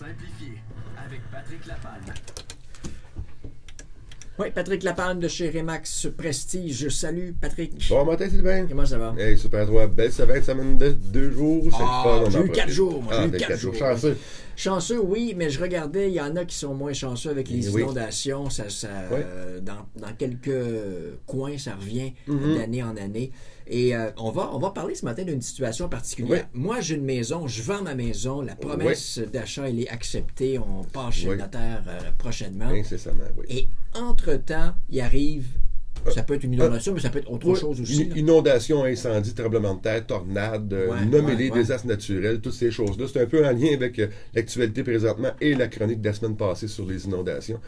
simplifié avec Patrick Lapalme. Oui, Patrick Lapalme de chez Remax Prestige. Salut, Patrick. Bon matin, Sylvain. Comment ça va? Hey, super, toi. Belle semaine de 2 jours. C'est le fun. J'ai eu 4 jours. Moi, j'ai eu 4 jours. jours. Chanceux. Chanceux, oui, mais je regardais, il y en a qui sont moins chanceux avec les inondations. Dans quelques coins, ça revient d'année en année. Et on va parler ce matin d'une situation particulière. Oui. Moi, j'ai une maison, je vends ma maison. La promesse d'achat, elle est acceptée. On passe chez le notaire prochainement. Incessamment, oui. Et entre-temps, il arrive... Ça peut être une inondation, mais ça peut être autre chose aussi. Inondation, incendie, tremblement de terre, tornade, nommez-les, désastres naturels, toutes ces choses-là. C'est un peu en lien avec l'actualité présentement et la chronique de la semaine passée sur les inondations.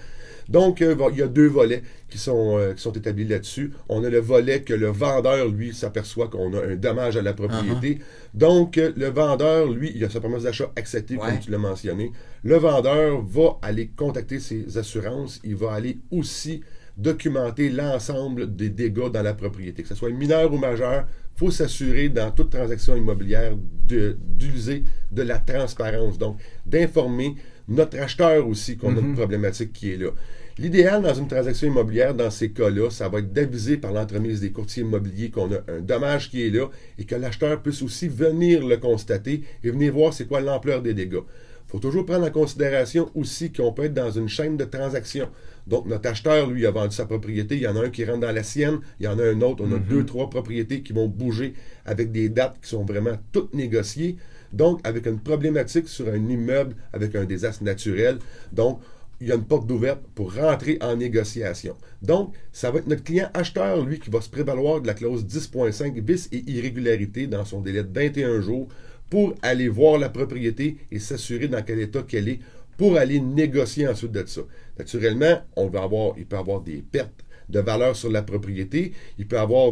Donc, il y a 2 volets qui sont établis là-dessus. On a le volet que le vendeur, lui, s'aperçoit qu'on a un dommage à la propriété. Donc, le vendeur, lui, il a sa promesse d'achat acceptée, comme tu l'as mentionné. Le vendeur va aller contacter ses assurances. Il va aller aussi documenter l'ensemble des dégâts dans la propriété. Que ce soit mineur ou majeur, il faut s'assurer dans toute transaction immobilière d'user de la transparence. Donc, d'informer notre acheteur aussi qu'on a une problématique qui est là. L'idéal dans une transaction immobilière, dans ces cas-là, ça va être d'aviser par l'entremise des courtiers immobiliers qu'on a un dommage qui est là et que l'acheteur puisse aussi venir le constater et venir voir c'est quoi l'ampleur des dégâts. Il faut toujours prendre en considération aussi qu'on peut être dans une chaîne de transactions. Donc, notre acheteur, lui, a vendu sa propriété. Il y en a un qui rentre dans la sienne. Il y en a un autre. On a 2, 3 propriétés qui vont bouger avec des dates qui sont vraiment toutes négociées. Donc, avec une problématique sur un immeuble avec un désastre naturel. Donc, il y a une porte ouverte pour rentrer en négociation. Donc, ça va être notre client acheteur, lui, qui va se prévaloir de la clause 10.5 vices et irrégularités dans son délai de 21 jours pour aller voir la propriété et s'assurer dans quel état qu'elle est pour aller négocier ensuite de ça. Naturellement, il peut y avoir des pertes de valeur sur la propriété, il peut y avoir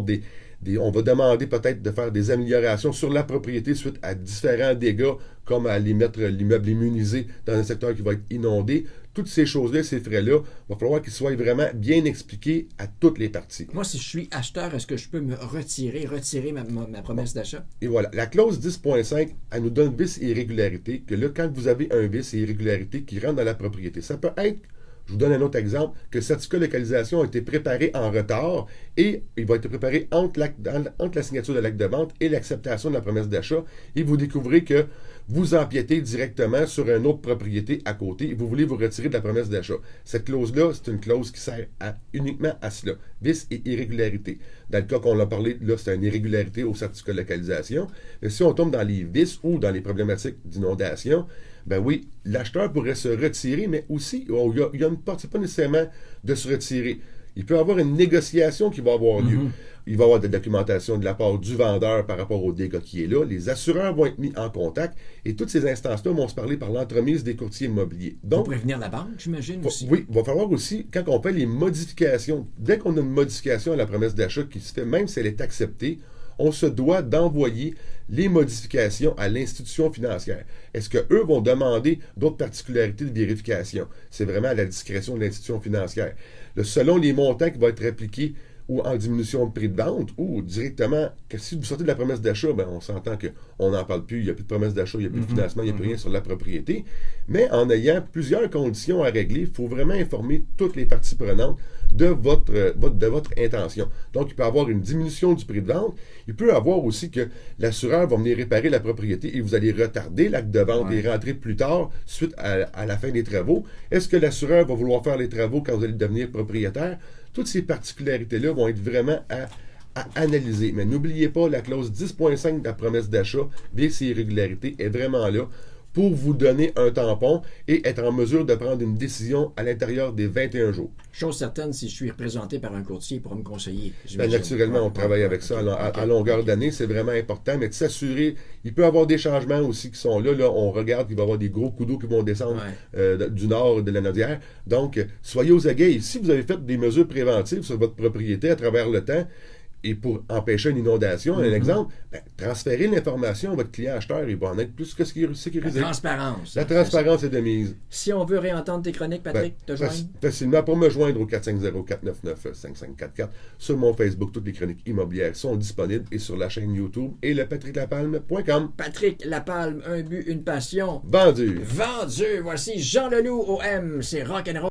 on va demander peut-être de faire des améliorations sur la propriété suite à différents dégâts, comme à aller mettre l'immeuble immunisé dans un secteur qui va être inondé. Toutes ces choses-là, ces frais-là, il va falloir qu'ils soient vraiment bien expliqués à toutes les parties. Moi, si je suis acheteur, est-ce que je peux me retirer ma promesse d'achat? Et voilà. La clause 10.5, elle nous donne vice et irrégularité, que là, quand vous avez un vice et irrégularité qui rentre dans la propriété, ça peut être, je vous donne un autre exemple, que le certificat de localisation a été préparé en retard et il va être préparé entre la signature de l'acte de vente et l'acceptation de la promesse d'achat et vous découvrez que vous empiétez directement sur une autre propriété à côté et vous voulez vous retirer de la promesse d'achat. Cette clause-là, c'est une clause qui sert uniquement à cela. Vice et irrégularité. Dans le cas qu'on a parlé, là, c'est une irrégularité au certificat de localisation. Mais si on tombe dans les vices ou dans les problématiques d'inondation, ben oui, l'acheteur pourrait se retirer, mais aussi, il y a une porte, c'est pas nécessairement de se retirer. Il peut y avoir une négociation qui va avoir lieu. Il va y avoir de la documentation de la part du vendeur par rapport au dégât qui est là. Les assureurs vont être mis en contact et toutes ces instances-là vont se parler par l'entremise des courtiers immobiliers. Donc, pour prévenir la banque, j'imagine aussi. Oui, il va falloir aussi, quand on fait les modifications, dès qu'on a une modification à la promesse d'achat qui se fait, même si elle est acceptée, on se doit d'envoyer les modifications à l'institution financière. Est-ce qu'eux vont demander d'autres particularités de vérification? C'est vraiment à la discrétion de l'institution financière. Selon les montants qui vont être appliqués ou en diminution de prix de vente, ou directement, si vous sortez de la promesse d'achat, ben on s'entend qu'on n'en parle plus, il n'y a plus de promesse d'achat, il n'y a plus de financement, il n'y a plus rien sur la propriété. Mais en ayant plusieurs conditions à régler, il faut vraiment informer toutes les parties prenantes de votre intention. Donc, il peut y avoir une diminution du prix de vente. Il peut y avoir aussi que l'assureur va venir réparer la propriété et vous allez retarder l'acte de vente et rentrer plus tard suite à la fin des travaux. Est-ce que l'assureur va vouloir faire les travaux quand vous allez devenir propriétaire? Toutes ces particularités-là vont être vraiment à analyser. Mais n'oubliez pas, la clause 10.5 de la promesse d'achat, vices et irrégularités, est vraiment là pour vous donner un tampon et être en mesure de prendre une décision à l'intérieur des 21 jours. Chose certaine, si je suis représenté par un courtier pour me conseiller. Ben, naturellement, on travaille avec ça à longueur d'année, c'est vraiment important, mais de s'assurer, il peut y avoir des changements aussi qui sont là, on regarde qu'il va y avoir des gros coups d'eau qui vont descendre du nord de la Nodière. Donc, soyez aux aguets. Si vous avez fait des mesures préventives sur votre propriété à travers le temps, Et pour empêcher une inondation, un exemple, transférer l'information à votre client acheteur, il va en être plus que sécurisé. La transparence. La transparence est de mise. Si on veut réentendre tes chroniques, Patrick, te joindre? Facilement pour me joindre au 450-499-5544. Sur mon Facebook, toutes les chroniques immobilières sont disponibles et sur la chaîne YouTube et le patricklapalme.com. Patrick Lapalme, un but, une passion. Vendu. Vendu. Voici Jean Leloup au M. C'est rock'n'roll.